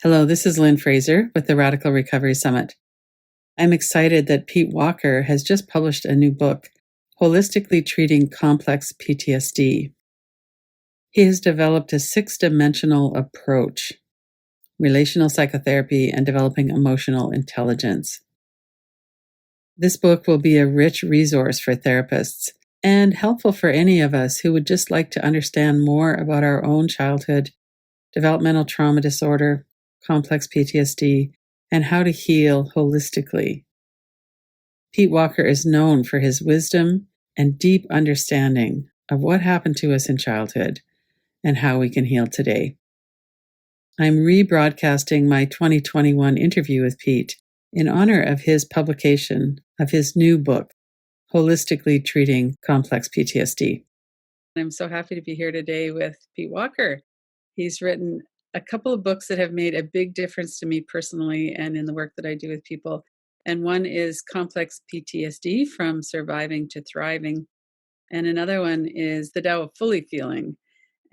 Hello, this is Lynn Fraser with the Radical Recovery Summit. I'm excited that Pete Walker has just published a new book, Holistically Treating Complex PTSD. He has developed a 6-dimensional approach, relational psychotherapy and developing emotional intelligence. This book will be a rich resource for therapists and helpful for any of us who would just like to understand more about our own childhood, developmental trauma disorder, complex PTSD, and how to heal holistically. Pete Walker is known for his wisdom and deep understanding of what happened to us in childhood and how we can heal today. I'm rebroadcasting my 2021 interview with Pete in honor of his publication of his new book, Holistically Treating Complex PTSD. I'm so happy to be here today with Pete Walker. He's written a couple of books that have made a big difference to me personally and in the work that I do with people. And one is Complex PTSD, From Surviving to Thriving. And another one is The Tao of Fully Feeling.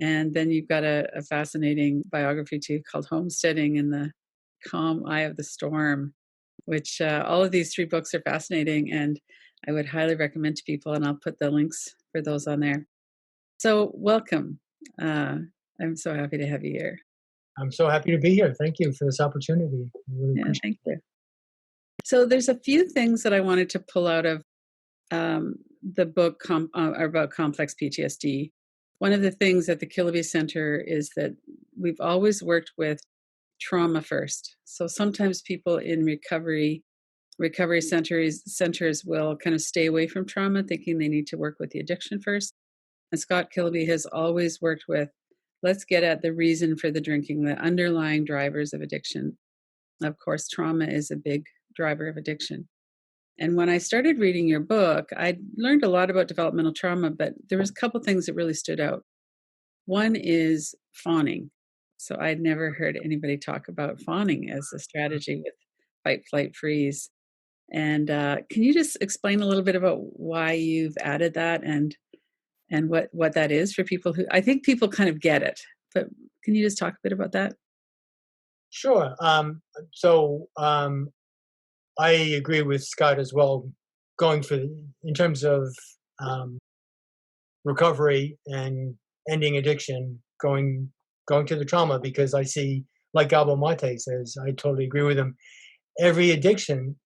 And then you've got a fascinating biography too called Homesteading in the Calm Eye of the Storm, which all of these 3 books are fascinating and I would highly recommend to people, and I'll put the links for those on there. So welcome. I'm so happy to have you here. I'm so happy to be here. Thank you for this opportunity. Yeah, thank you. So there's a few things that I wanted to pull out of the book about complex PTSD. One of the things at the Kilby Center is that we've always worked with trauma first. So sometimes people in recovery centers will kind of stay away from trauma, thinking they need to work with the addiction first. And Scott Kilby has always worked with, let's get at the reason for the drinking, the underlying drivers of addiction. Of course, trauma is a big driver of addiction. And when I started reading your book, I learned a lot about developmental trauma, but there was a couple things that really stood out. One is fawning. So I'd never heard anybody talk about fawning as a strategy with fight, flight, freeze. And can you just explain a little bit about why you've added that and what that is for people who, I think people kind of get it, but can you just talk a bit about that? Sure. I agree with Scott as well, in terms of recovery and ending addiction, going to the trauma, because I see, like Gabo Mate says, I totally agree with him. Every addiction,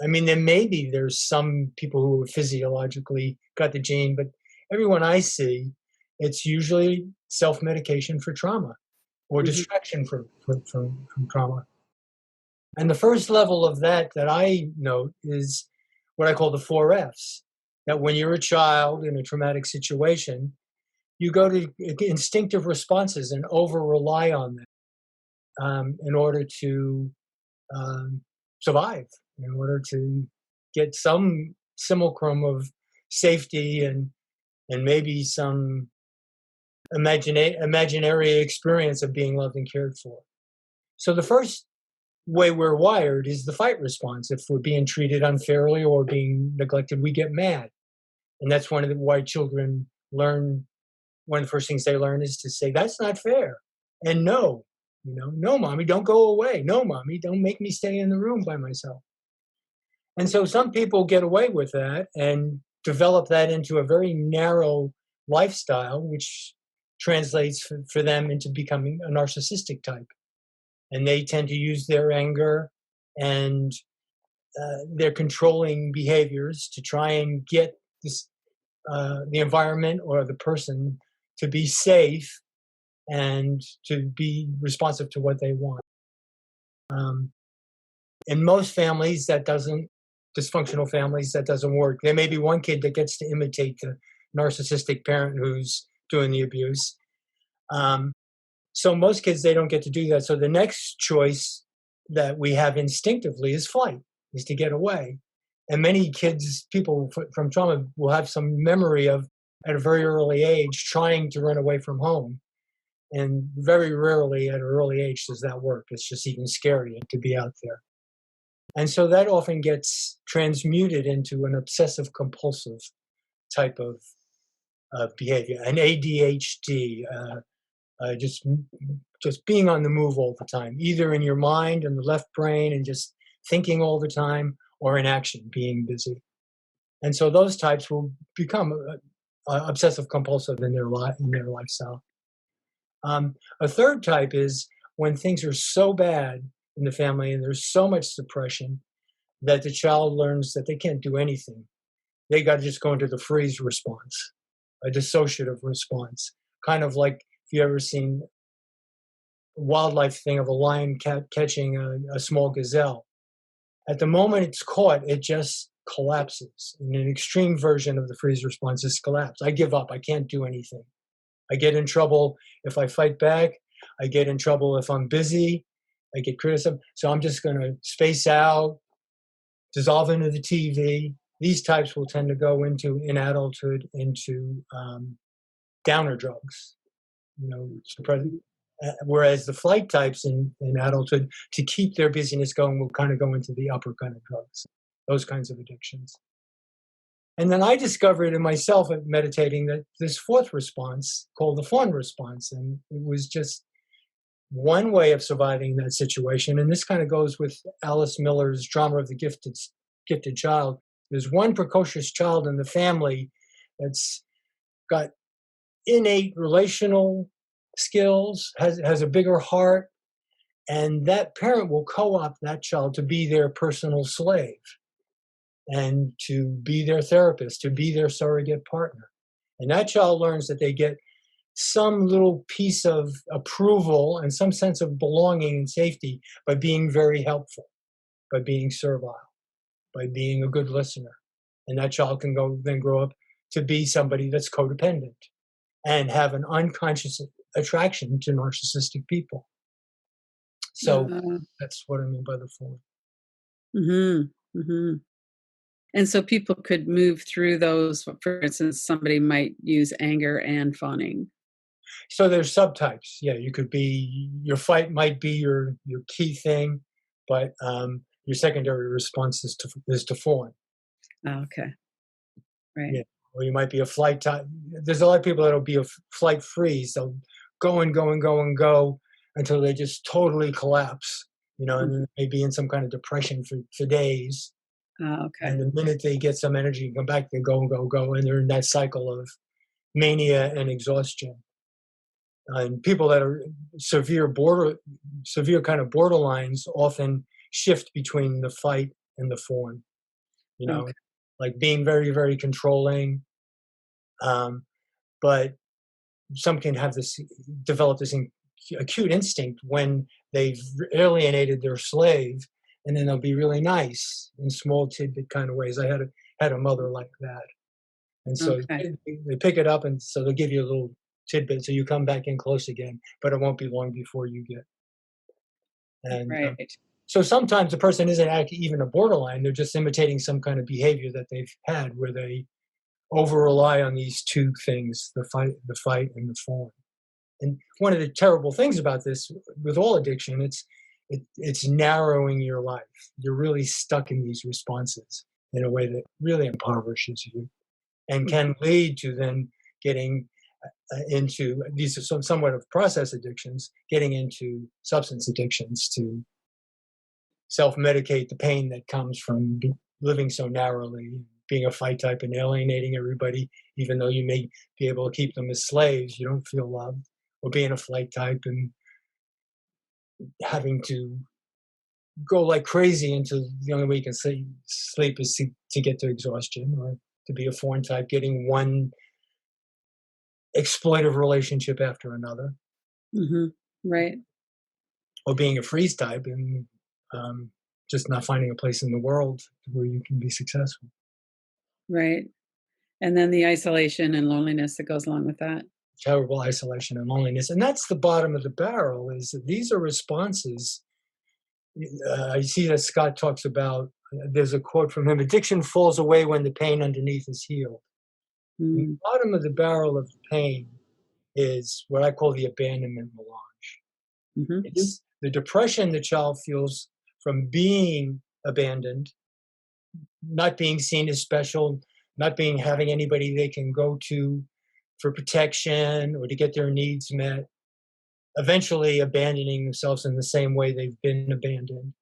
I mean, there's some people who physiologically got the gene, but everyone I see, it's usually self-medication for trauma or distraction from trauma. And the first level of that I note is what I call the 4 Fs. That when you're a child in a traumatic situation, you go to instinctive responses and over-rely on them in order to survive, in order to get some simulacrum of safety and maybe some imaginary experience of being loved and cared for. So the first way we're wired is the fight response. If we're being treated unfairly or being neglected, we get mad. And that's why children learn, one of the first things they learn is to say, that's not fair. And no, no, mommy, don't go away. No, mommy, don't make me stay in the room by myself. And so some people get away with that and develop that into a very narrow lifestyle, which translates for them into becoming a narcissistic type. And they tend to use their anger and their controlling behaviors to try and get the environment or the person to be safe and to be responsive to what they want. In most families, dysfunctional families, that doesn't work. There may be one kid that gets to imitate the narcissistic parent who's doing the abuse. So most kids, they don't get to do that. So the next choice that we have instinctively is flight, is to get away. And many people from trauma will have some memory of, at a very early age, trying to run away from home. And very rarely at an early age does that work. It's just even scarier to be out there. And so that often gets transmuted into an obsessive compulsive type of behavior, an ADHD, Just being on the move all the time, either in your mind and the left brain and just thinking all the time, or in action, being busy. And so those types will become obsessive compulsive in their lifestyle. A third type is when things are so bad in the family and there's so much suppression that the child learns that they can't do anything. They got to just go into the freeze response, a dissociative response, kind of like if you ever seen a wildlife thing of a lion catching a small gazelle. At the moment it's caught, it just collapses. In an extreme version of the freeze response is collapse. I give up. I can't do anything. I get in trouble if I fight back. I get in trouble if I'm busy. I get criticism. So I'm just going to space out, dissolve into the TV. These types will tend to go into, in adulthood, into downer drugs. Whereas the flight types in adulthood, to keep their busyness going, will kind of go into the upper kind of drugs, those kinds of addictions. And then I discovered in myself at meditating that this fourth response, called the fawn response, and it was just one way of surviving that situation. And this kind of goes with Alice Miller's drama of the gifted child. There's one precocious child in the family that's got innate relational skills, has a bigger heart, and that parent will co-opt that child to be their personal slave and to be their therapist, to be their surrogate partner. And that child learns that they get some little piece of approval and some sense of belonging and safety by being very helpful, by being servile, by being a good listener. And that child can then grow up to be somebody that's codependent and have an unconscious attraction to narcissistic people. So that's what I mean by the form. Mm-hmm. Mm-hmm. And so people could move through those. For instance, somebody might use anger and fawning. So there's subtypes. Yeah, you could be, your fight might be your key thing, but your secondary response is to fawn. Oh, okay. Right. Yeah. Or you might be a flight type. There's a lot of people that'll be a flight freeze. They'll go and go and go and go until they just totally collapse, and then they be in some kind of depression for days. Oh, okay. And the minute they get some energy and come back, they go and go, go, and they're in that cycle of mania and exhaustion. And people that are severe kind of borderlines often shift between the fight and the fawn, Okay. like being very, very controlling. But some can develop this acute instinct when they've alienated their slave, and then they'll be really nice in small tidbit kind of ways. I had a mother like that. And so they pick it up, and so they'll give you a little tidbit, so you come back in close again, but it won't be long before you get. And right. So sometimes the person isn't actually even a borderline; they're just imitating some kind of behavior that they've had, where they over rely on these two things: the fight, and the fawn. And one of the terrible things about this, with all addiction, it's narrowing your life. You're really stuck in these responses in a way that really impoverishes you, and can lead to then getting into these are somewhat of process addictions, getting into substance addictions to self-medicate the pain that comes from living so narrowly, being a fight type and alienating everybody, even though you may be able to keep them as slaves, you don't feel loved, or being a flight type and having to go like crazy until the only way you can sleep is to get to exhaustion, or to be a fawn type, getting one exploitive relationship after another. Mm-hmm. Right. Or being a freeze type and just not finding a place in the world where you can be successful. Right. And then the isolation and loneliness that goes along with that. Terrible isolation and loneliness. And that's the bottom of the barrel, is that these are responses. I see that Scott talks about, there's a quote from him, addiction falls away when the pain underneath is healed. The bottom of the barrel of the pain is what I call the abandonment malange. Mm-hmm. It's the depression the child feels from being abandoned, not being seen as special, not having anybody they can go to for protection or to get their needs met. eventually abandoning themselves in the same way they've been abandoned.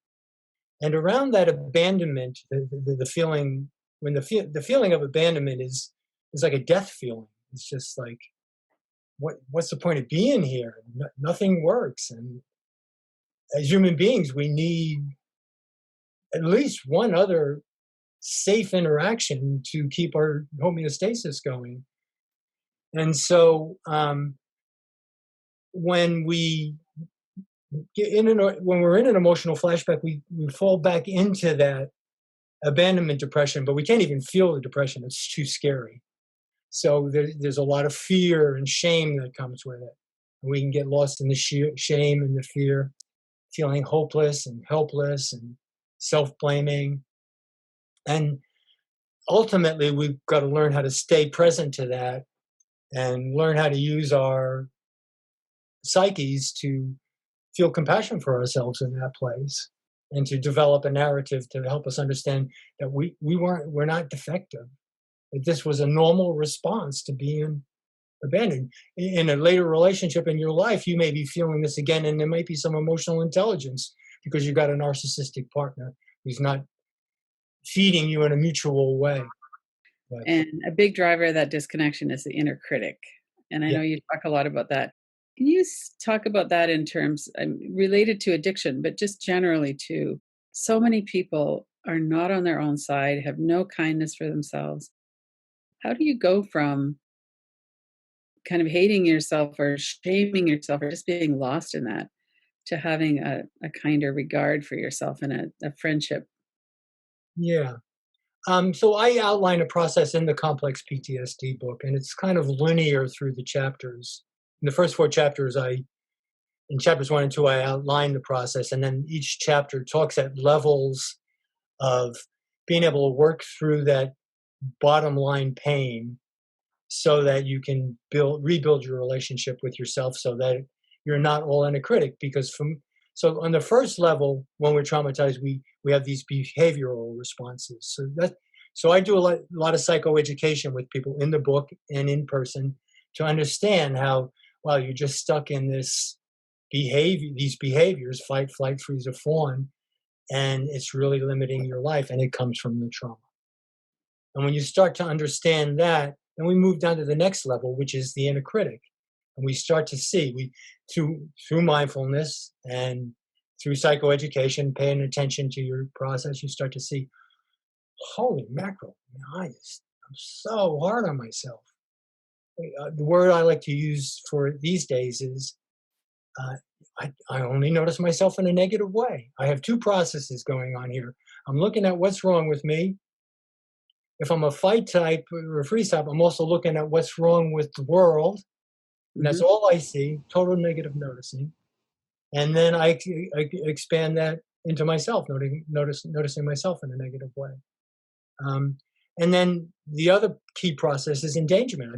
And around that abandonment, the feeling, when the feeling of abandonment is like a death feeling. It's just like, what's the point of being here? Nothing works. And as human beings, we need at least one other safe interaction to keep our homeostasis going. And so when we when we're in an emotional flashback, we fall back into that abandonment depression, but we can't even feel the depression. It's too scary. So there's a lot of fear and shame that comes with it. And we can get lost in the shame and the fear, feeling hopeless and helpless and self-blaming. And ultimately, we've got to learn how to stay present to that and learn how to use our psyches to feel compassion for ourselves in that place and to develop a narrative to help us understand that we're not defective, that this was a normal response to being abandoned. In a later relationship in your life, you may be feeling this again, and there might be some emotional intelligence because you've got a narcissistic partner who's not feeding you in a mutual way. But, And a big driver of that disconnection is the inner critic. And I know you talk a lot about that. Can you talk about that in terms related to addiction, but just generally too? So many people are not on their own side, have no kindness for themselves. How do you go from kind of hating yourself or shaming yourself or just being lost in that to having a kinder regard for yourself and a friendship? yeah. So I outline a process in the complex PTSD book, and it's kind of linear through the chapters. In the first 4 chapters, in chapters 1 and 2, I outline the process, and then each chapter talks at levels of being able to work through that bottom line pain so that you can rebuild your relationship with yourself so that you're not all in a critic. Because so on the first level, when we're traumatized, we have these behavioral responses. So I do a lot of psychoeducation with people in the book and in person to understand how, well, you're just stuck in these behaviors, fight, flight, freeze, or fawn, and it's really limiting your life, and it comes from the trauma. And when you start to understand that, then we move down to the next level, which is the inner critic. And we start to see, through mindfulness and through psychoeducation, paying attention to your process, you start to see, holy mackerel, I'm so hard on myself. The word I like to use for these days is, I only notice myself in a negative way. I have 2 processes going on here. I'm looking at what's wrong with me. If I'm a fight type or a freeze type, I'm also looking at what's wrong with the world. And that's all I see, total negative noticing. And then I expand that into myself, noticing myself in a negative way. And then the other key process is endangerment.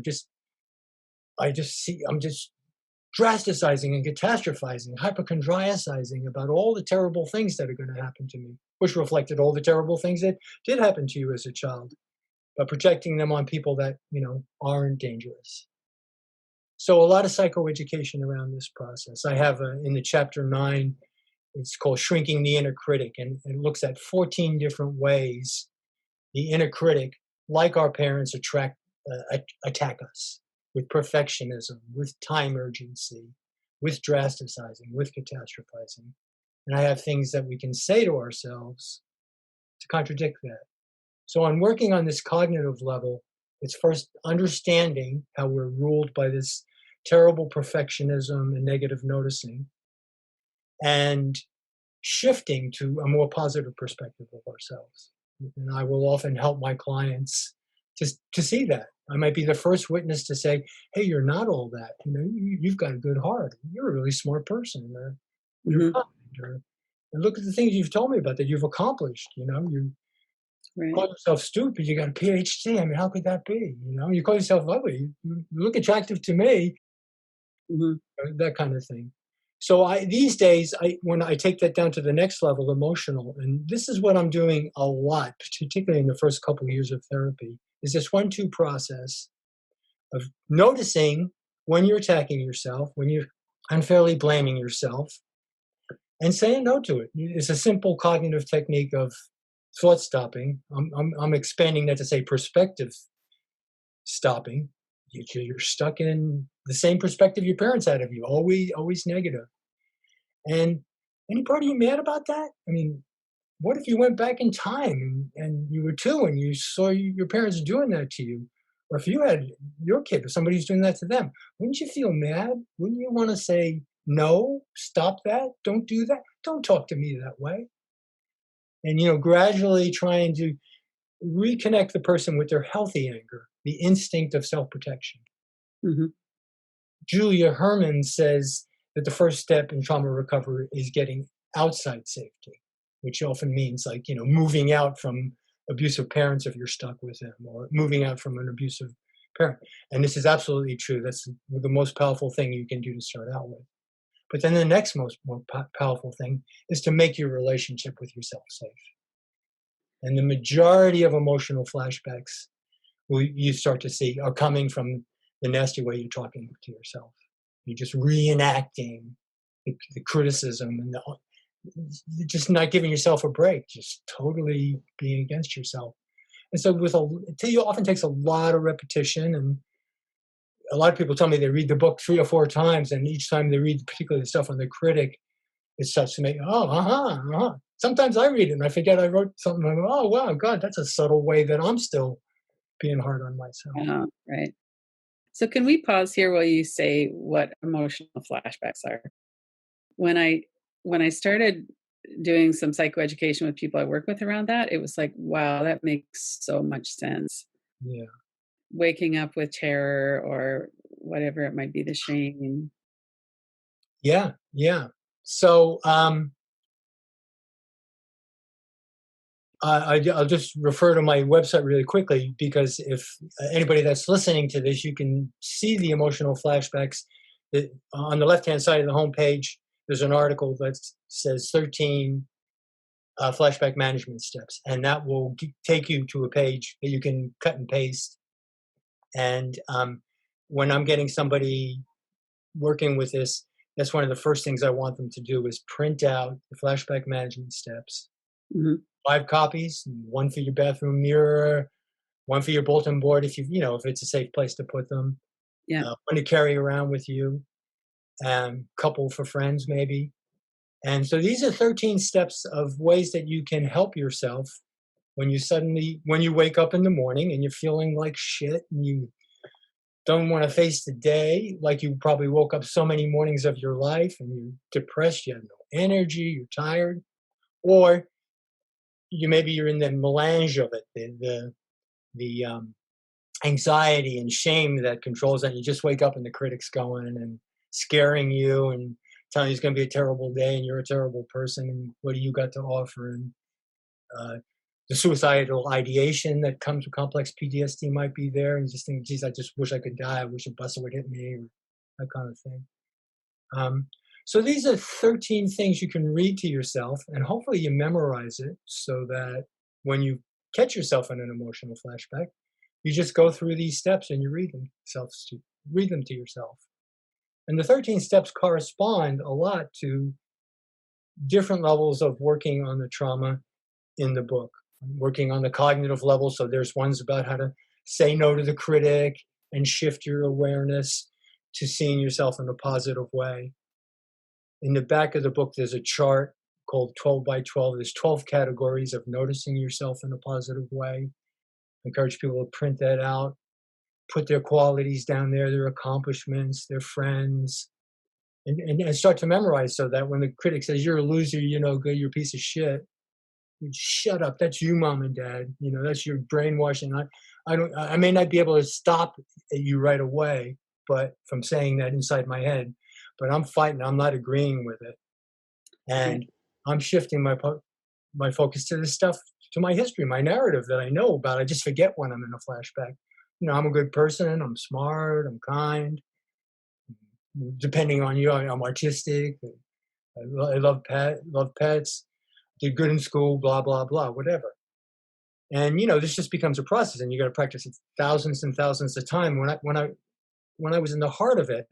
I'm just drasticizing and catastrophizing, hypochondriacizing about all the terrible things that are going to happen to me, which reflected all the terrible things that did happen to you as a child, but projecting them on people that, aren't dangerous. So a lot of psychoeducation around this process. I have in the chapter 9, it's called Shrinking the Inner Critic, and it looks at 14 different ways the inner critic, like our parents, attack us with perfectionism, with time urgency, with drasticizing, with catastrophizing. And I have things that we can say to ourselves to contradict that. So on working on this cognitive level, it's first understanding how we're ruled by this terrible perfectionism and negative noticing, and shifting to a more positive perspective of ourselves. And I will often help my clients to see that. I might be the first witness to say, hey, you're not all that. You've got a good heart. You're a really smart person. You're kind. And look at the things you've told me about that you've accomplished. You call yourself stupid. You got a PhD. I mean, how could that be? You call yourself ugly. You look attractive to me. That kind of thing. So these days, when I take that down to the next level, emotional, and this is what I'm doing a lot, particularly in the first couple of years of therapy, is this 1-2 process of noticing when you're attacking yourself, when you're unfairly blaming yourself, and saying no to it. It's a simple cognitive technique of thought stopping. I'm expanding that to say perspective stopping. You're stuck in the same perspective your parents had of you, always negative. And any part of you mad about that? I mean, what if you went back in time and you were two and you saw your parents doing that to you? Or if you had your kid or somebody's doing that to them, wouldn't you feel mad? Wouldn't you want to say, no, stop that, don't do that, don't talk to me that way? And, gradually trying to reconnect the person with their healthy anger, the instinct of self protection. Mhm. Julia Herman says that the first step in trauma recovery is getting outside safety, which often means like, moving out from abusive parents if you're stuck with them, or moving out from an abusive parent. And this is absolutely true. That's the most powerful thing you can do to start out with. But then the next most powerful thing is to make your relationship with yourself safe. And the majority of emotional flashbacks you start to see are coming from the nasty way you're talking to yourself. You're just reenacting the criticism and you're just not giving yourself a break, just totally being against yourself. And so it often takes a lot of repetition. And a lot of people tell me they read the book 3 or 4 times, and each time they read particularly the stuff on the critic, it starts to make, Sometimes I read it and I forget I wrote something. I go, oh, wow, God, that's a subtle way that I'm still being hard on myself. Right. So can we pause here while you say what emotional flashbacks are? When I started doing some psychoeducation with people I work with around that, it was like, wow, that makes so much sense. Yeah. Waking up with terror or whatever it might be, the shame. Yeah. Yeah. So I'll just refer to my website really quickly, because if anybody that's listening to this, you can see the emotional flashbacks. On the left-hand side of the homepage, there's an article that says 13 flashback management steps, and that will take you to a page that you can cut and paste. And when I'm getting somebody working with this, that's one of the first things I want them to do is print out the flashback management steps. Mhm. 5 copies, 1 for your bathroom mirror, 1 for your bulletin board if if it's a safe place to put them, Yeah. 1 to carry around with you, and couple for friends maybe. And so these are 13 steps of ways that you can help yourself when you wake up in the morning and you're feeling like shit and you don't want to face the day, like you probably woke up so many mornings of your life and you're depressed, you have no energy, you're tired, or you're in the melange of it, the anxiety and shame that controls that. You just wake up and the critic's going and scaring you and telling you it's going to be a terrible day and you're a terrible person and what do you got to offer? And the suicidal ideation that comes with complex PTSD might be there, and you just think, geez, I just wish I could die. I wish a bus would hit me, or that kind of thing. So these are 13 things you can read to yourself, and hopefully you memorize it so that when you catch yourself in an emotional flashback, you just go through these steps and you read them to yourself. And the 13 steps correspond a lot to different levels of working on the trauma in the book. I'm working on the cognitive level, so there's ones about how to say no to the critic and shift your awareness to seeing yourself in a positive way. In the back of the book, there's a chart called 12 by 12. There's 12 categories of noticing yourself in a positive way. I encourage people to print that out, put their qualities down there, their accomplishments, their friends, and start to memorize so that when the critic says, you're a loser, you're no good, you're a piece of shit, shut up. That's you, mom and dad. That's your brainwashing. I may not be able to stop you right away, but from saying that inside my head, but I'm fighting. I'm not agreeing with it, and I'm shifting my focus to this stuff, to my history, my narrative that I know about. I just forget when I'm in a flashback. I'm a good person. I'm smart. I'm kind. Depending on you, I'm artistic. I love pets. Did good in school. Blah blah blah. Whatever. And this just becomes a process, and you got to practice it thousands and thousands of times. When I was in the heart of it,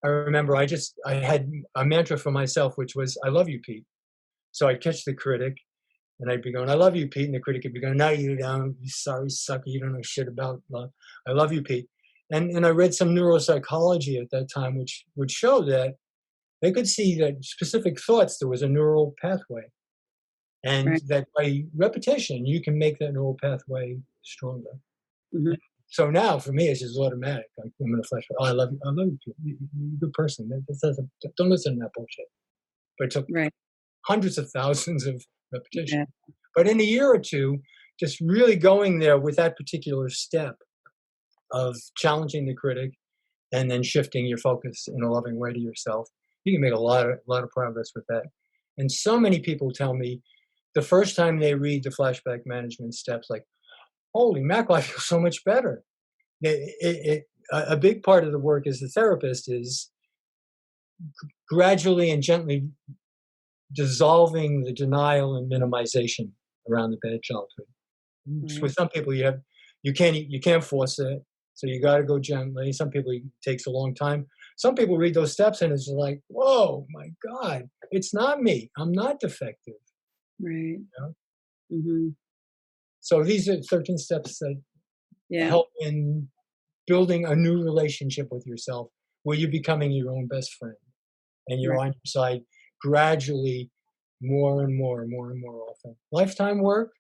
I remember I had a mantra for myself, which was, I love you, Pete. So I'd catch the critic and I'd be going, I love you, Pete. And the critic would be going, no, you don't. You sorry sucker. You don't know shit about love. I love you, Pete. And I read some neuropsychology at that time, which would show that they could see that specific thoughts, there was a neural pathway. And Right. that by repetition, you can make that neural pathway stronger. Mm-hmm. So now for me, it's just automatic. Like, I'm in a flashback. Oh, I love you. I love you, Pete. You're a good person. Don't listen to that bullshit. But it took Right. hundreds of thousands of repetitions. Yeah. But in a year or two, just really going there with that particular step of challenging the critic and then shifting your focus in a loving way to yourself, you can make a lot of progress with that. And so many people tell me the first time they read the flashback management steps, like, holy mackerel, I feel so much better. A big part of the work as a therapist is gradually and gently dissolving the denial and minimization around the bad childhood. Right. With some people, you can't force it, so you got to go gently. Some people, it takes a long time. Some people read those steps and it's like, whoa, my God, it's not me. I'm not defective. Right. You know? Mm-hmm. So these are 13 steps that help in building a new relationship with yourself, where you're becoming your own best friend, and you're on your side gradually, more and more and more and more often. Lifetime work.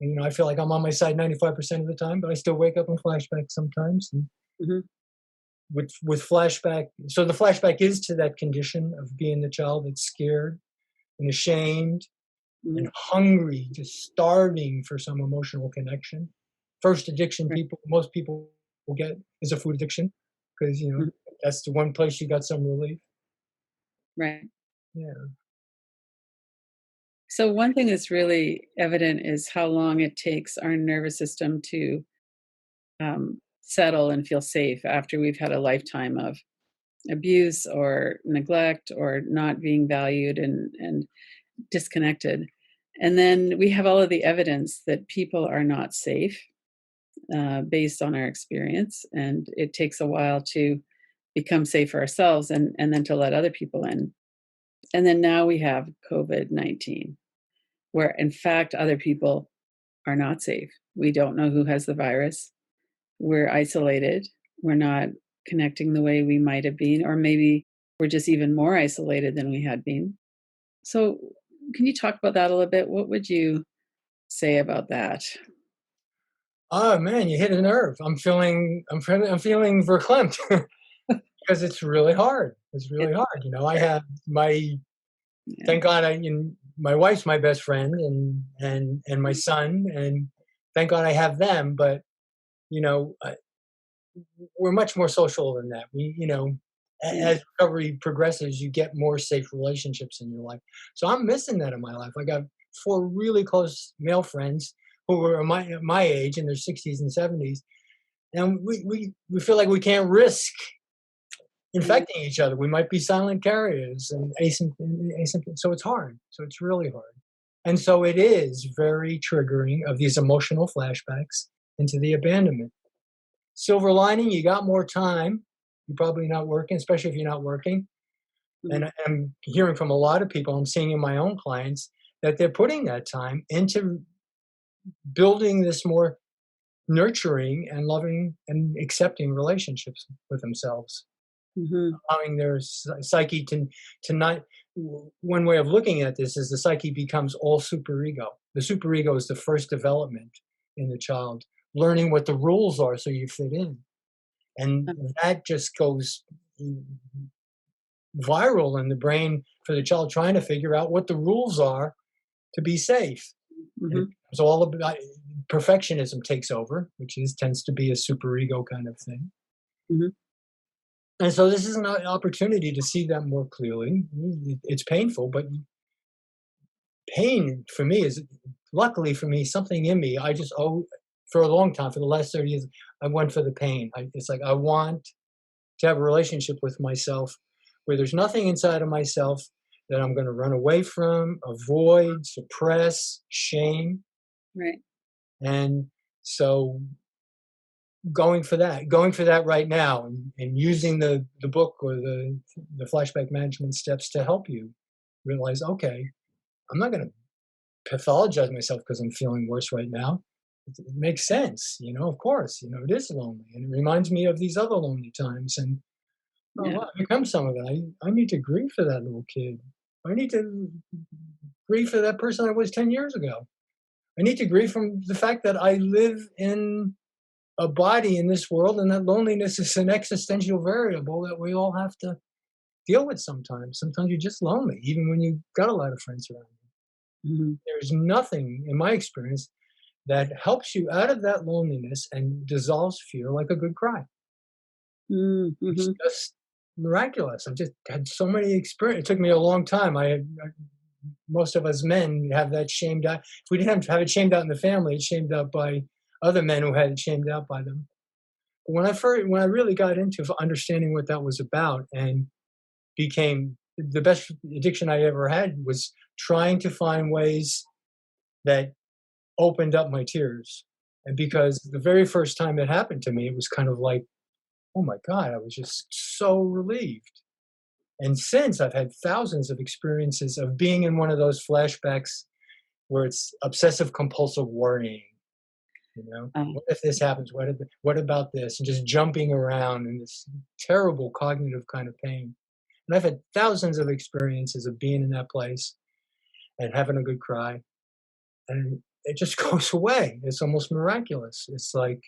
And, I feel like I'm on my side 95% of the time, but I still wake up in flashback sometimes. And Mm-hmm. with flashback, so the flashback is to that condition of being the child that's scared and ashamed Mm-hmm. and hungry, just starving for some emotional connection. First addiction most people will get is a food addiction, because that's the one place you got some relief. Right. Yeah. So one thing that's really evident is how long it takes our nervous system to settle and feel safe after we've had a lifetime of abuse or neglect or not being valued and disconnected. And then we have all of the evidence that people are not safe based on our experience. And it takes a while to become safe for ourselves and then to let other people in. And then now we have COVID-19, where in fact other people are not safe. We don't know who has the virus. We're isolated. We're not connecting the way we might have been, or maybe we're just even more isolated than we had been. So, can you talk about that a little bit? What would you say about that? Oh man, you hit a nerve. I'm feeling verklempt because it's really hard. It's really hard. I have thank God my wife's my best friend, and my son, and thank God I have them. But we're much more social than that. As recovery progresses, you get more safe relationships in your life. So I'm missing that in my life. I got 4 really close male friends who are my age, in their 60s and 70s, and we feel like we can't risk infecting each other. We might be silent carriers and asymptomatic. So it's hard. So it's really hard. And so it is very triggering of these emotional flashbacks into the abandonment. Silver lining, you got more time. You're probably not working, especially if you're not working. Mm-hmm. And I'm hearing from a lot of people, I'm seeing in my own clients, that they're putting that time into building this more nurturing and loving and accepting relationships with themselves. Mm-hmm. Allowing their psyche to not. One way of looking at this is the psyche becomes all superego. The superego is the first development in the child, learning what the rules are so you fit in. And that just goes viral in the brain for the child, trying to figure out what the rules are to be safe. Mm-hmm. It's all about perfectionism takes over, which tends to be a superego kind of thing. Mm-hmm. And so this is an opportunity to see that more clearly. It's painful, but pain for me is, luckily for me, something in me. I just for a long time, for the last 30 years, I went for the pain. It's like I want to have a relationship with myself where there's nothing inside of myself that I'm going to run away from, avoid, suppress, shame. Right. And so going for that right now, and using the book or the flashback management steps to help you realize, okay, I'm not going to pathologize myself because I'm feeling worse right now. It makes sense, of course, it is lonely, and it reminds me of these other lonely times. And oh, Yeah. wow, here comes some of it. I need to grieve for that little kid. I need to grieve for that person I was 10 years ago. I need to grieve from the fact that I live in a body in this world, and that loneliness is an existential variable that we all have to deal with sometimes. Sometimes you're just lonely, even when you've got a lot of friends around you. Mm-hmm. There's nothing, in my experience, that helps you out of that loneliness and dissolves fear like a good cry. It's Mm-hmm. just miraculous. I've just had so many experiences. It took me a long time. Most of us men have that shamed out. If we didn't have it shamed out in the family, it's shamed out by other men who had it shamed out by them. But when I really got into understanding what that was about, and became the best addiction I ever had, was trying to find ways that opened up my tears. And because the very first time it happened to me, it was kind of like, oh my God, I was just so relieved. And since, I've had thousands of experiences of being in one of those flashbacks where it's obsessive compulsive worrying. What if this happens? What about this? And just jumping around in this terrible cognitive kind of pain. And I've had thousands of experiences of being in that place and having a good cry. And it just goes away. It's almost miraculous. It's like,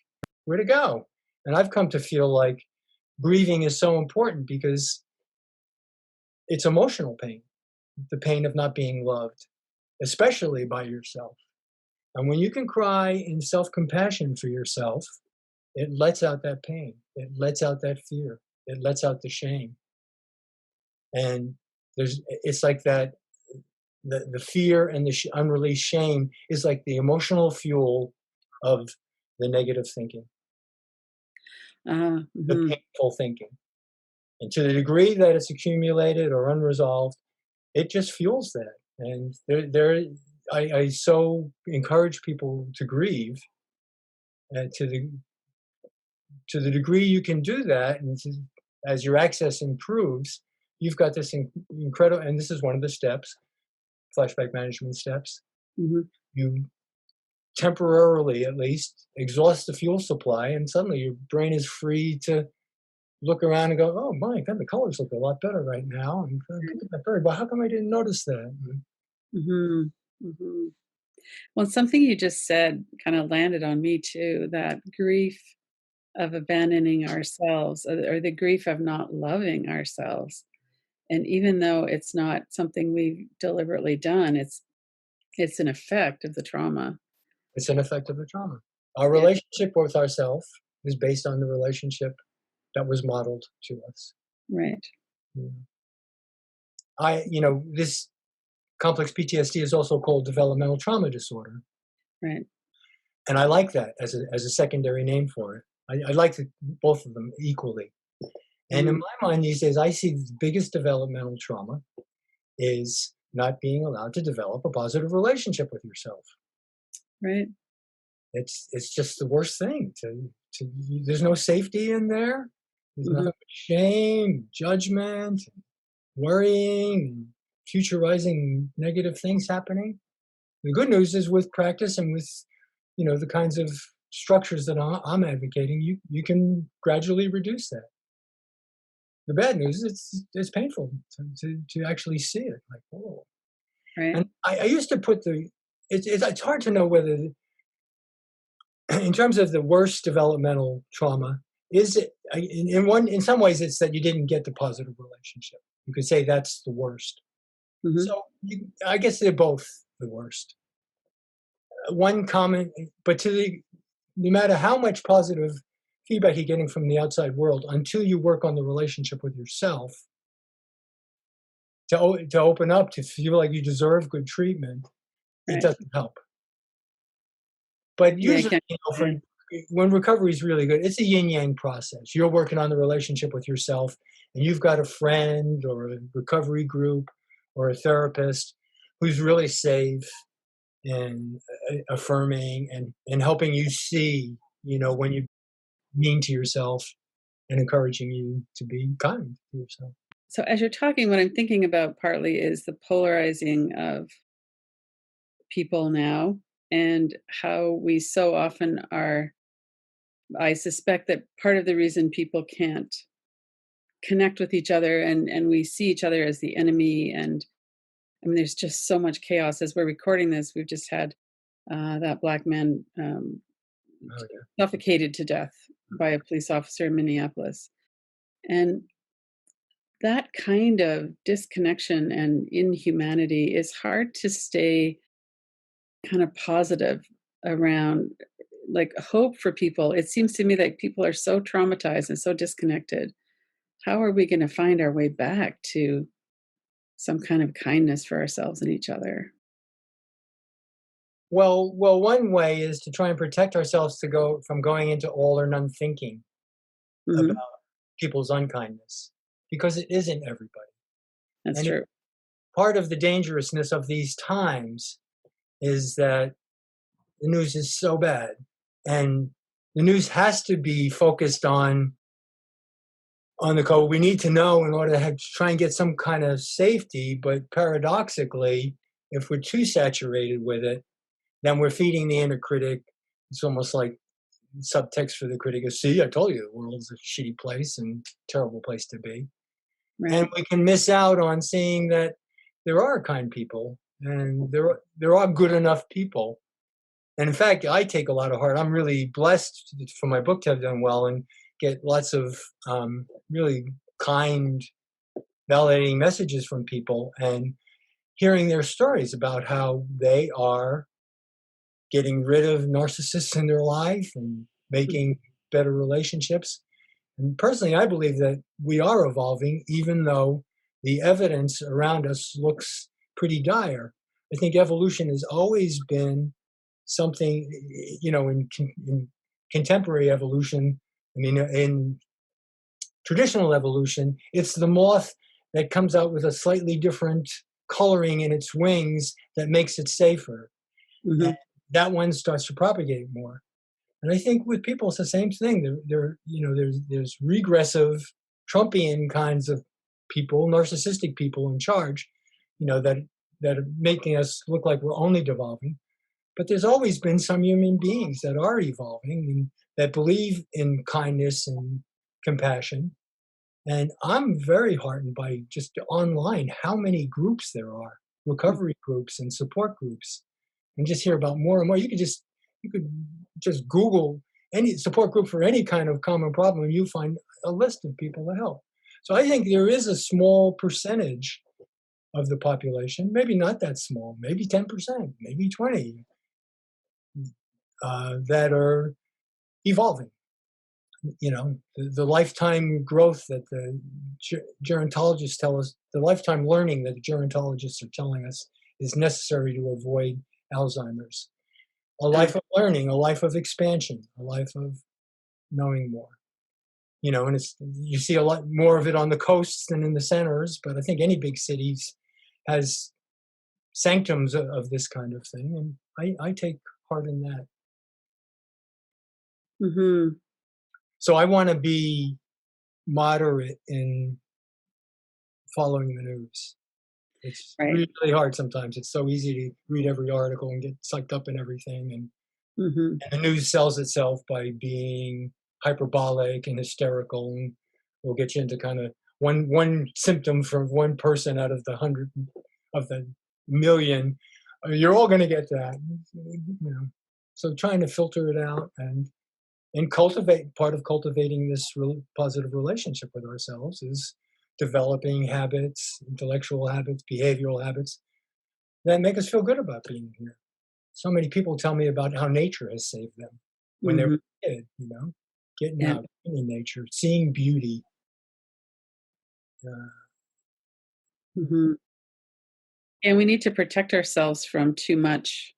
where'd it go? And I've come to feel like grieving is so important because it's emotional pain, the pain of not being loved, especially by yourself. And when you can cry in self-compassion for yourself, it lets out that pain. It lets out that fear. It lets out the shame. And it's like that, the fear and the unreleased shame is like the emotional fuel of the negative thinking, the Mm-hmm. painful thinking. And to the degree that it's accumulated or unresolved, it just fuels that. And I so encourage people to grieve, to the degree you can do that, and as your access improves, you've got this incredible. And this is one of the steps, flashback management steps. Mm-hmm. You temporarily, at least, exhaust the fuel supply, and suddenly your brain is free to look around and go, "Oh my God, the colors look a lot better right now." And look at that bird. Well, how come I didn't notice that? Mm-hmm. Mm-hmm. Well, something you just said kind of landed on me too, that grief of abandoning ourselves, or the grief of not loving ourselves. And even though it's not something we've deliberately done, it's an effect of the trauma. It's an effect of the trauma. Our Yeah, relationship with ourselves is based on the relationship that was modeled to us. right, Mm. This complex PTSD is also called developmental trauma disorder. right. And I like that as a secondary name for it. I like both of them equally. And in Mm, my mind these days, I see the biggest developmental trauma is not being allowed to develop a positive relationship with yourself. right. It's just the worst thing. There's no safety in there. There's Hmm. nothing but shame, judgment, worrying, and futurizing negative things happening. The good news is, with practice and with the kinds of structures that I'm advocating, you can gradually reduce that. The bad news is it's painful to actually see it. Like, whoa. Right. And I used to put it's hard to know whether, in terms of the worst developmental trauma, is it in some ways it's that you didn't get the positive relationship. You could say that's the worst. Hmm. So I guess they're both the worst. One comment, but no matter how much positive feedback you're getting from the outside world, until you work on the relationship with yourself, to open up, to feel like you deserve good treatment, it Right. doesn't help. But Yeah, I usually, can't. when recovery is really good, it's a yin yang process. You're working on the relationship with yourself, and you've got a friend or a recovery group or a therapist who's really safe and affirming and helping you see, when you mean to yourself and encouraging you to be kind to yourself. So as you're talking, what I'm thinking about partly is the polarizing of people now and how we so often are. I suspect that part of the reason people can't connect with each other and we see each other as the enemy. And I mean, there's just so much chaos. As we're recording this, we've just had that black man Oh, yeah. suffocated to death by a police officer in Minneapolis. And that kind of disconnection and inhumanity is hard to stay kind of positive around, like hope for people. It seems to me that people are so traumatized and so disconnected. How are we going to find our way back to some kind of kindness for ourselves and each other? Well, one way is to try and protect ourselves to go from going into all or none thinking about Hmm. people's unkindness, because it isn't everybody. That's And true. part of the dangerousness of these times is that the news is so bad, and the news has to be focused on the code we need to know in order to try and get some kind of safety. But paradoxically, if we're too saturated with it, then we're feeding the inner critic. It's almost like subtext for the critic is, see, I told you the world's a shitty place and terrible place to be. And Right. we can miss out on seeing that there are kind people and there are good enough people. And in fact, I take a lot of heart. I'm really blessed for my book to have done well and get lots of really kind, validating messages from people and hearing their stories about how they are getting rid of narcissists in their life and making better relationships. And personally, I believe that we are evolving, even though the evidence around us looks pretty dire. I think evolution has always been something, in contemporary evolution, I mean, in traditional evolution, it's the moth that comes out with a slightly different coloring in its wings that makes it safer. And Hmm. that one starts to propagate more. And I think with people, it's the same thing. There's regressive, Trumpian kinds of people, narcissistic people in charge, that are making us look like we're only devolving. But there's always been some human beings that are evolving and that believe in kindness and compassion. And I'm very heartened by just online how many groups there are, recovery groups and support groups, and just hear about more and more. You could just Google any support group for any kind of common problem, and you find a list of people to help. So I think there is a small percentage of the population, maybe not that small, maybe 10%, maybe 20, that are evolving. The lifetime growth that the gerontologists tell us, the lifetime learning that the gerontologists are telling us is necessary to avoid Alzheimer's. A life of learning, a life of expansion, a life of knowing more. And you see a lot more of it on the coasts than in the centers, but I think any big cities has sanctums of this kind of thing, and I take part in that. Hmm. So I want to be moderate in following the news. It's Right. really hard sometimes. It's so easy to read every article and get sucked up in everything, Hmm. and the news sells itself by being hyperbolic and hysterical, and will get you into kind of one symptom from one person out of the 100 of the million. You're all going to get that, So trying to filter it out and cultivate, part of cultivating this really positive relationship with ourselves is developing habits, intellectual habits, behavioral habits that make us feel good about being here. So many people tell me about how nature has saved them when they were Hmm. a kid, getting Yeah. out in nature, seeing beauty. Uh, Hmm. And we need to protect ourselves from too much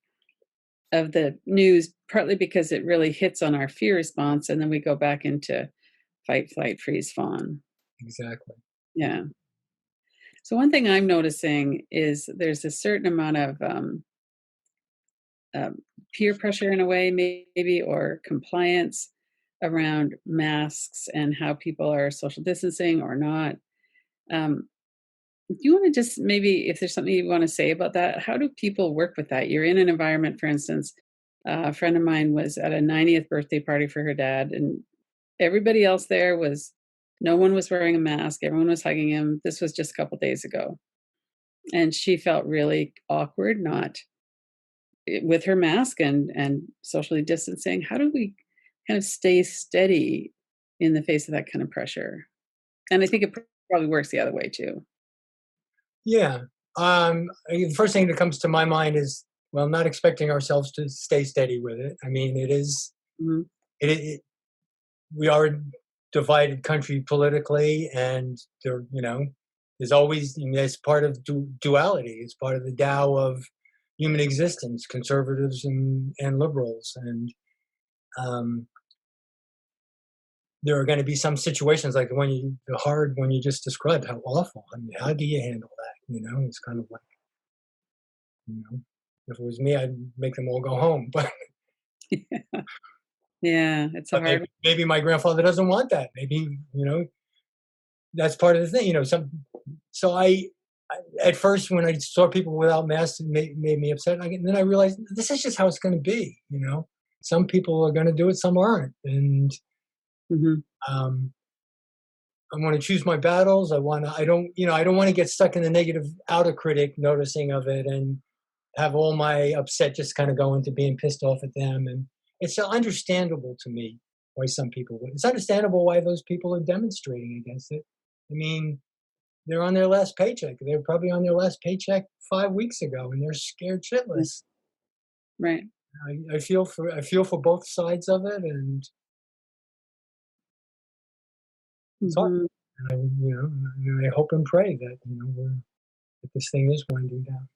of the news, partly because it really hits on our fear response, and then we go back into fight, flight, freeze, fawn. exactly. Yeah. So one thing I'm noticing is there's a certain amount of um, peer pressure in a way, maybe, or compliance. around masks and how people are social distancing or not. Um, do you want to just maybe, if there's something you want to say about that, how do people work with that? You're in an environment, for instance, a friend of mine was at a 90th birthday party for her dad, and everybody else there was, no one was wearing a mask, everyone was hugging him. This was just a couple days ago. And she felt really awkward, not with her mask and socially distancing. How do we kind of stay steady in the face of that kind of pressure? And I think it probably works the other way too. Yeah. The first thing that comes to my mind is, well, not expecting ourselves to stay steady with it. I mean, it is, Mhm. it we are a divided country politically, and there, there's always, it's part of duality. It's part of the Tao of human existence, conservatives and liberals. And um, there are going to be some situations like the hard one you just described, how awful. I mean, how do you handle that? It's kind of like, you know, if it was me, I'd make them all go home. But Yeah, it's a but hard. maybe my grandfather doesn't want that. Maybe, that's part of the thing. So at first, when I saw people without masks, it made me upset. And then I realized this is just how it's going to be. Some people are going to do it, some aren't. And Mhm. um, I want to choose my battles. I don't want to get stuck in the negative outer critic noticing of it and have all my upset just kind of go into being pissed off at them. And it's understandable to me why some people would. It's understandable why those people are demonstrating against it. I mean, they're on their last paycheck. They're probably on their last paycheck 5 weeks ago, and they're scared Yeah, shitless. right. I feel for both sides of it, and it's hard. Mhm. And I hope and pray that that this thing is winding down.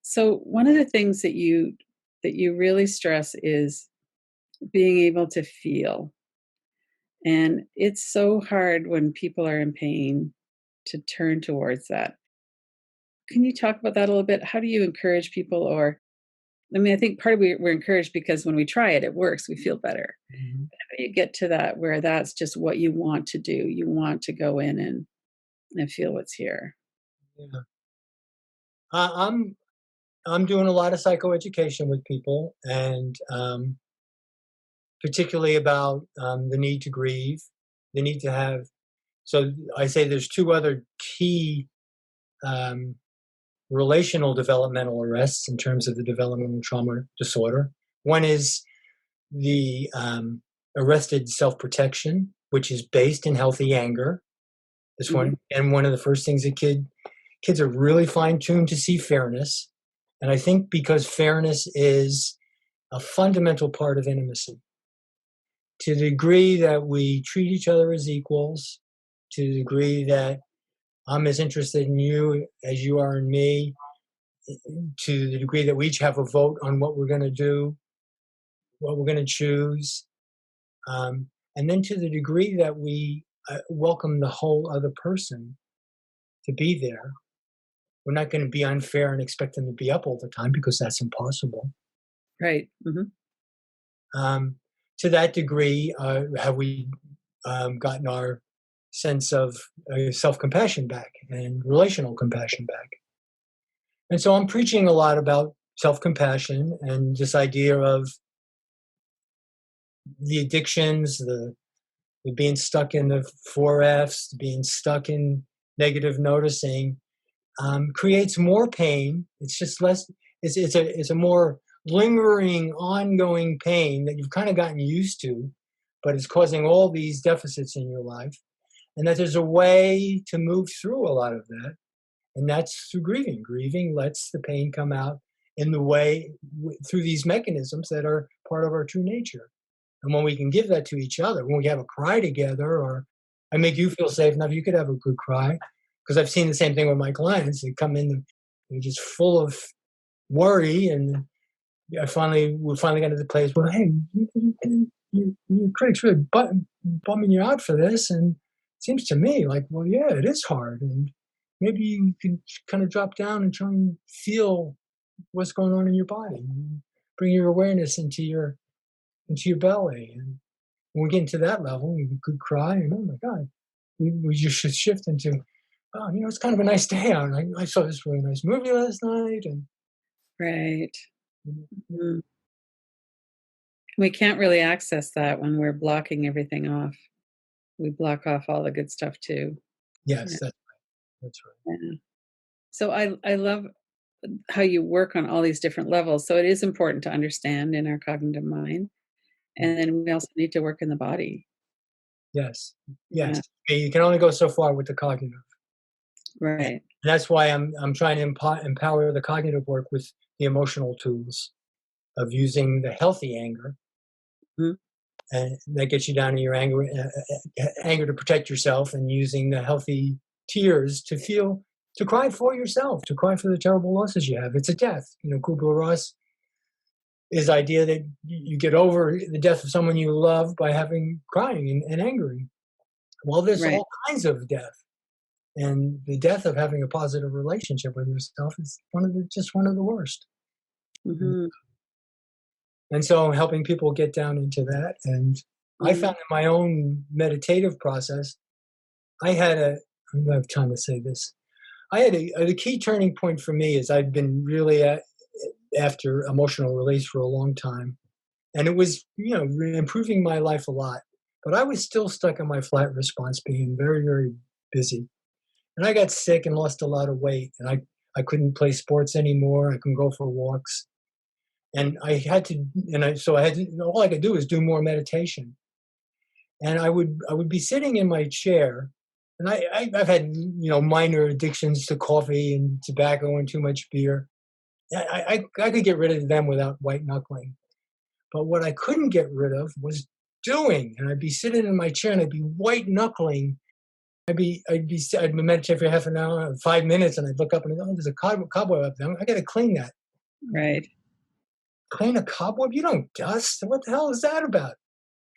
So one of the things that you really stress is being able to feel. And it's so hard when people are in pain to turn towards that. Can you talk about that a little bit? How do you encourage people? Or, I mean, I think part of we're encouraged because when we try it, it works, we feel better. Mhm. How do you get to that where that's just what you want to do? You want to go in and feel what's here. Yeah. I'm doing a lot of psychoeducation with people, and particularly about the need to grieve, the need to have. So I say there's two other key um, relational developmental arrests in terms of the developmental trauma disorder. One is the arrested self-protection, which is based in healthy anger. This Mhm. one, and one of the first things that kids are really fine-tuned to see fairness. And I think because fairness is a fundamental part of intimacy, to the degree that we treat each other as equals, to the degree that I'm as interested in you as you are in me, to the degree that we each have a vote on what we're going to do, what we're going to choose, and then to the degree that we welcome the whole other person to be there. We're not going to be unfair and expect them to be up all the time because that's impossible. Right. Hmm. Um, to that degree, have we gotten our sense of self compassion back and relational compassion back? And so I'm preaching a lot about self compassion and this idea of the addictions, the being stuck in the four F's, being stuck in negative noticing, creates more pain. It's just less. It's a more lingering, ongoing pain that you've kind of gotten used to, but it's causing all these deficits in your life. And that there's a way to move through a lot of that, and that's through grieving. Grieving lets the pain come out in the way through these mechanisms that are part of our true nature. And when we can give that to each other, when we have a cry together, or I make you feel safe enough, you could have a good cry. Because I've seen the same thing with my clients. They come in, they're just full of worry. And we finally got to the place where, hey, your critic's really bumming you out for this. And it seems to me like, well, yeah, it is hard. And maybe you can kind of drop down and try and feel what's going on in your body. And bring your awareness into your belly, and when we get into that level, we could cry and, oh my God, we just should shift into, oh, it's kind of a nice day out. I saw this really nice movie last night. And Right. mm, Mhm. We can't really access that when we're blocking everything off. We block off all the good stuff too. yes, Yeah. that's right. Yeah. So I love how you work on all these different levels. So it is important to understand in our cognitive mind, and Yes, then we also need to work in the body. yes, yes. Yeah. You can only go so far with the cognitive. And Right. that's why I'm trying to empower the cognitive work with the emotional tools of using the healthy anger, Mhm. and that gets you down to your anger to protect yourself, and using the healthy tears to cry for yourself, to cry for the terrible losses you have. It's a death. Kubler-Ross, his idea that you get over the death of someone you love by having crying and angering. Well, there's Right. all kinds of death. And the death of having a positive relationship with yourself is just one of the worst. And, Mhm. and so I'm helping people get down into that. And I Mhm. found in my own meditative process, I had a, I don't have time to say this. I had the key turning point for me is I'd been really after emotional release for a long time. And it was, improving my life a lot. But I was still stuck in my flat response, being very, very busy. And I got sick and lost a lot of weight. And I couldn't play sports anymore. I couldn't go for walks. And I had to, so I had to, all I could do was do more meditation. And I would be sitting in my chair, and I've had minor addictions to coffee and tobacco and too much beer. I could get rid of them without white knuckling. But what I couldn't get rid of was doing. And I'd be sitting in my chair and I'd be white knuckling. I'd meditate for half an hour, 5 minutes, and I'd look up and oh, there's a cobweb up there. I got to clean that. Right. Clean a cobweb? You don't dust. What the hell is that about?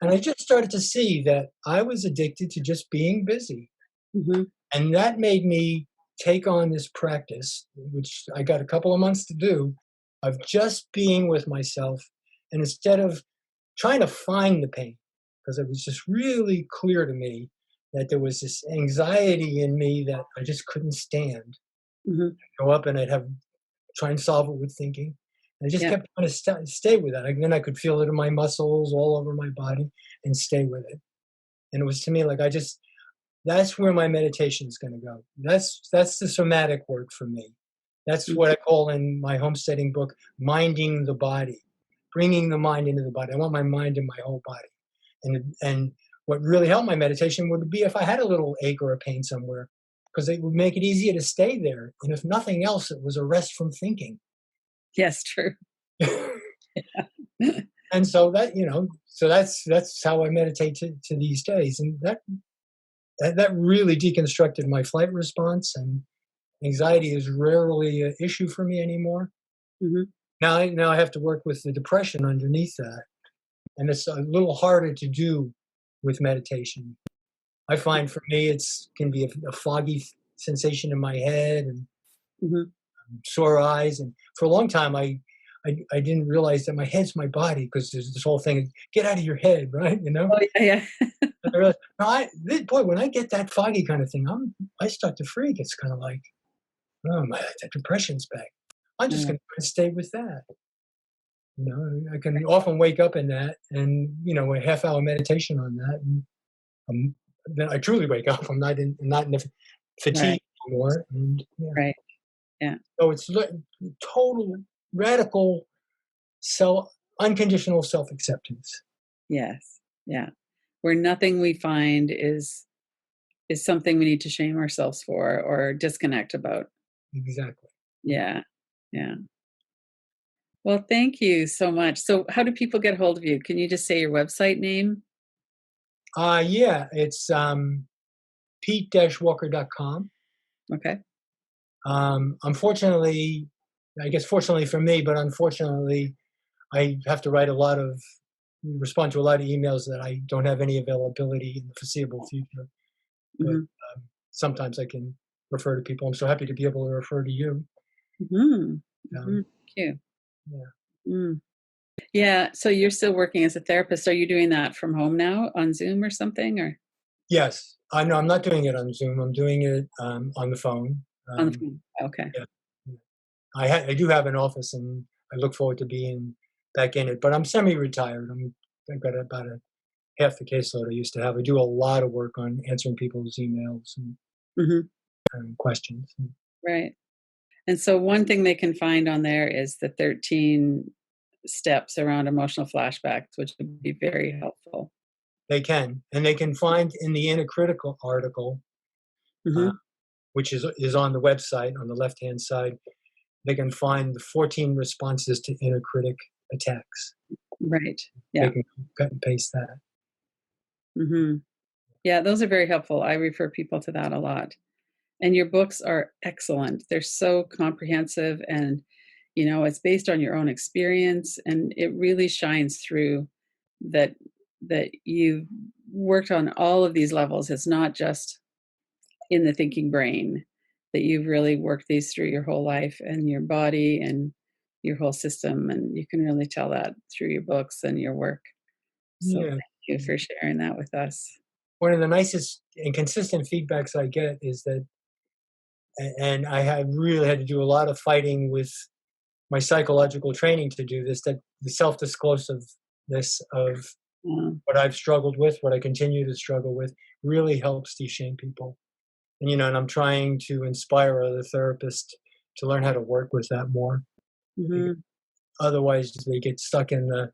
And I just started to see that I was addicted to just being busy. Mhm. And that made me take on this practice, which I got a couple of months to do, of just being with myself. And instead of trying to find the pain, because it was just really clear to me that there was this anxiety in me that I just couldn't stand. Mhm. Go up and I'd have try and solve it with thinking. I just Yeah. kept trying to stay with that. Then I could feel it in my muscles all over my body and stay with it. And it was to me like that's where my meditation is going to go. That's the somatic work for me. That's Mhm. what I call in my homesteading book, minding the body, bringing the mind into the body. I want my mind in my whole body. And what really helped my meditation would be if I had a little ache or a pain somewhere, because it would make it easier to stay there. And if nothing else, it was a rest from thinking. Yes, true. And so that's how I meditate to these days. And that really deconstructed my flight response, and anxiety is rarely an issue for me anymore. Mhm. Now I have to work with the depression underneath that, and it's a little harder to do with meditation. I find for me it's can be a foggy sensation in my head and Mhm. sore eyes, and for a long time I didn't realize that my head's my body, because there's this whole thing, get out of your head, right? Oh, yeah, yeah. And I realized, no, boy, when I get that foggy kind of thing, I start to freak. It's kind of like, oh my, that depression's back. I'm just Yeah. going to stay with that. I can often wake up in that, and a half hour meditation on that, and then I truly wake up. I'm not in the Right, fatigue anymore, and yeah. right. Yeah. So it's total radical self unconditional self acceptance. Yes. Yeah. Where nothing we find is something we need to shame ourselves for or disconnect about. Exactly. Yeah. Yeah. Well, thank you so much. So how do people get hold of you? Can you just say your website name? Yeah, it's pete-walker.com. Okay. Unfortunately, I guess fortunately for me, but unfortunately, I have to respond to a lot of emails that I don't have any availability in the foreseeable future. But Mhm. sometimes I can refer to people. I'm so happy to be able to refer to you. Mhm. Um, Mhm. Thank you. yeah. Mm. Yeah. So you're still working as a therapist. Are you doing that from home now on Zoom or something, or Yes, I know. I'm not doing it on Zoom. I'm doing it on the phone. on the phone? Okay. Yeah, yeah. I do have an office, and I look forward to being back in it. But I'm semi-retired. I've got about half the caseload I used to have. I do a lot of work on answering people's emails Hmm. and questions. Right. And so one thing they can find on there is the 13 steps around emotional flashbacks, which would be very helpful. They can, and they can find in the inner critical article, uh, Hmm. which is on the website on the left-hand side. They can find the 14 responses to inner critic attacks. Right. They Yeah. can cut and paste that. Hmm. Yeah. Those are very helpful. I refer people to that a lot. And your books are excellent. They're so comprehensive, and it's based on your own experience, and it really shines through that you've worked on all of these levels. It's not just in the thinking brain, that you've really worked these through your whole life and your body and your whole system, and you can really tell that through your books and your work. So Yeah. thank you for sharing that with us. One of the nicest and consistent feedbacks I get is that, and I have really had to do a lot of fighting with my psychological training to do this, that the self-disclosiveness of Um, what I've struggled with, what I continue to struggle with, really helps de-shame people. And I'm trying to inspire other therapists to learn how to work with that more. Because mhm. otherwise, they get stuck in the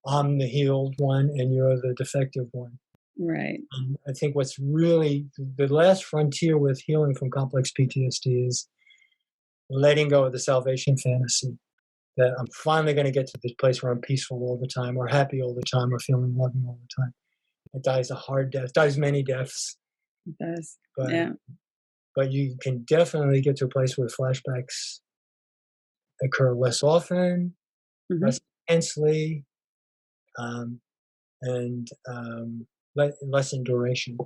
I'm the healed one and you're the defective one. Right. And I think what's really the last frontier with healing from complex PTSD is letting go of the salvation fantasy that I'm finally going to get to this place where I'm peaceful all the time, or happy all the time, or feeling loving all the time. It dies a hard death, dies many deaths, It does. but Yeah. you can definitely get to a place where flashbacks occur less often, Mhm. less intensely, um, and less in duration.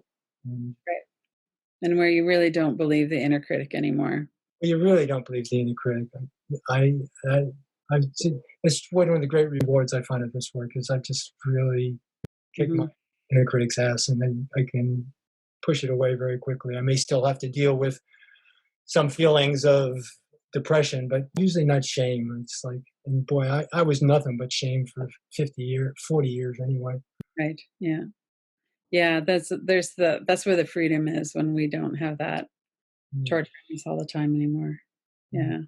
And Right. And where you really don't believe the inner critic anymore. you really don't believe the inner critic. I, I, I, it's one of the great rewards I find of this work is I just really kick my Mhm. inner critic's ass, and then I can push it away very quickly. I may still have to deal with some feelings of depression, but usually not shame. It's like, and boy, I was nothing but shame for 50 years, 40 years anyway. Right. Yeah. Yeah, that's where the freedom is, when we don't have that Yeah. torturing us all the time anymore. Yeah. Yeah.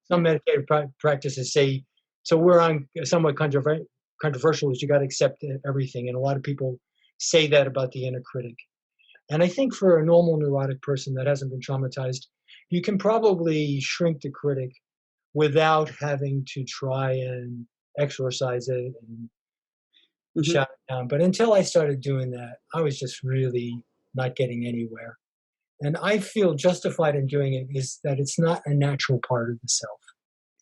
Some Yeah. meditative practices say, so we're on somewhat controversial is you got to accept everything. And a lot of people say that about the inner critic. And I think for a normal neurotic person that hasn't been traumatized, you can probably shrink the critic without having to try and exorcise it and Mhm. shut it down. But until I started doing that, I was just really not getting anywhere. And I feel justified in doing it is that it's not a natural part of the self.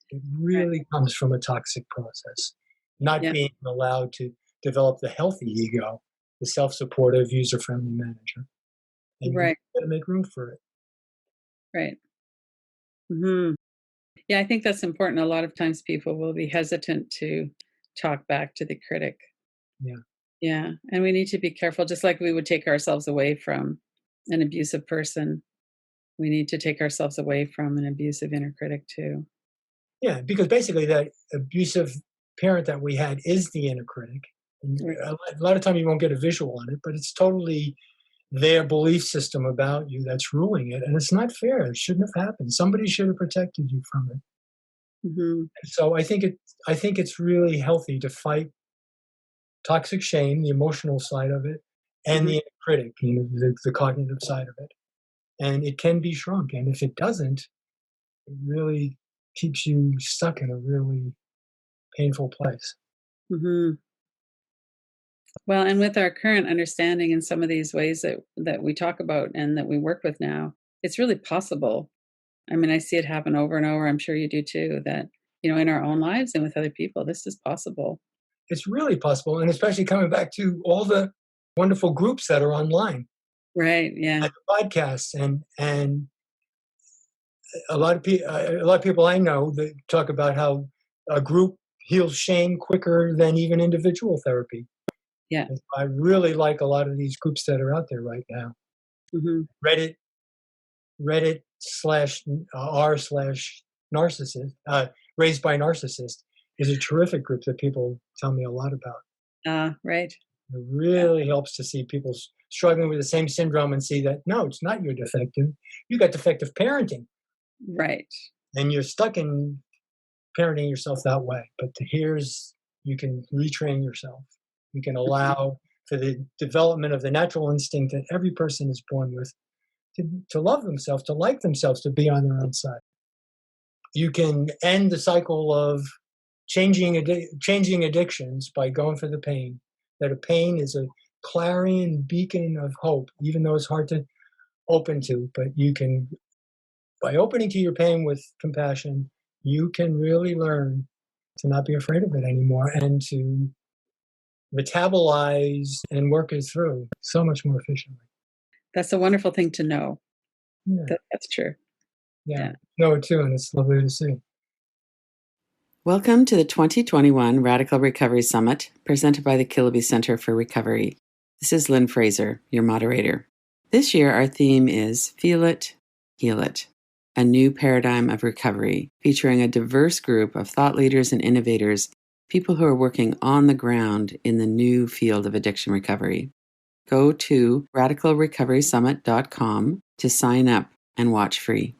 It Right. really comes from a toxic process, not Yeah. being allowed to develop the healthy ego, the self supportive, user friendly manager. And you Right. got to make room for it. Right. Mhm. Yeah, I think that's important. A lot of times people will be hesitant to talk back to the critic. Yeah. Yeah, and we need to be careful, just like we would take ourselves away from an abusive person. We need to take ourselves away from an abusive inner critic too. Yeah. Because basically, that abusive parent that we had is the inner critic. And Right. a lot of time you won't get a visual on it, but it's totally their belief system about you that's ruling it. And it's not fair. It shouldn't have happened. Somebody should have protected you from it. Mhm. So I think it's really healthy to fight toxic shame, the emotional side of it, and Mhm. the inner critic, the cognitive side of it. And it can be shrunk. And if it doesn't, it really keeps you stuck in a really painful place. Mhm. Well, and with our current understanding in some of these ways that we talk about and that we work with now, it's really possible. I mean, I see it happen over and over. I'm sure you do too, that, in our own lives and with other people, this is possible. It's really possible. And especially coming back to all the wonderful groups that are online Right. Yeah. and podcasts and a lot of people I know that talk about how a group heals shame quicker than even individual therapy. Yeah. And I really like a lot of these groups that are out there right now. Mm-hmm. Reddit/r/narcissist, raised by narcissist, is a terrific group that people tell me a lot about. Right. It really helps to see people struggling with the same syndrome and see that, no, it's not your defective. You got defective parenting. Right. And you're stuck in parenting yourself that way. But you can retrain yourself. You can allow for the development of the natural instinct that every person is born with to love themselves, to like themselves, to be on their own side. You can end the cycle of changing addictions by going for the pain. That a pain is a clarion beacon of hope, even though it's hard to open to. But you can, by opening to your pain with compassion, you can really learn to not be afraid of it anymore and to metabolize and work it through so much more efficiently. That's a wonderful thing to know. Yeah. That's true. Yeah. No, too, and it's lovely to see. Welcome to the 2021 Radical Recovery Summit, presented by the Kilby Center for Recovery. This is Lynn Fraser, your moderator. This year, our theme is Feel It, Heal It, a new paradigm of recovery, featuring a diverse group of thought leaders and innovators, people who are working on the ground in the new field of addiction recovery. Go to radicalrecoverysummit.com to sign up and watch free.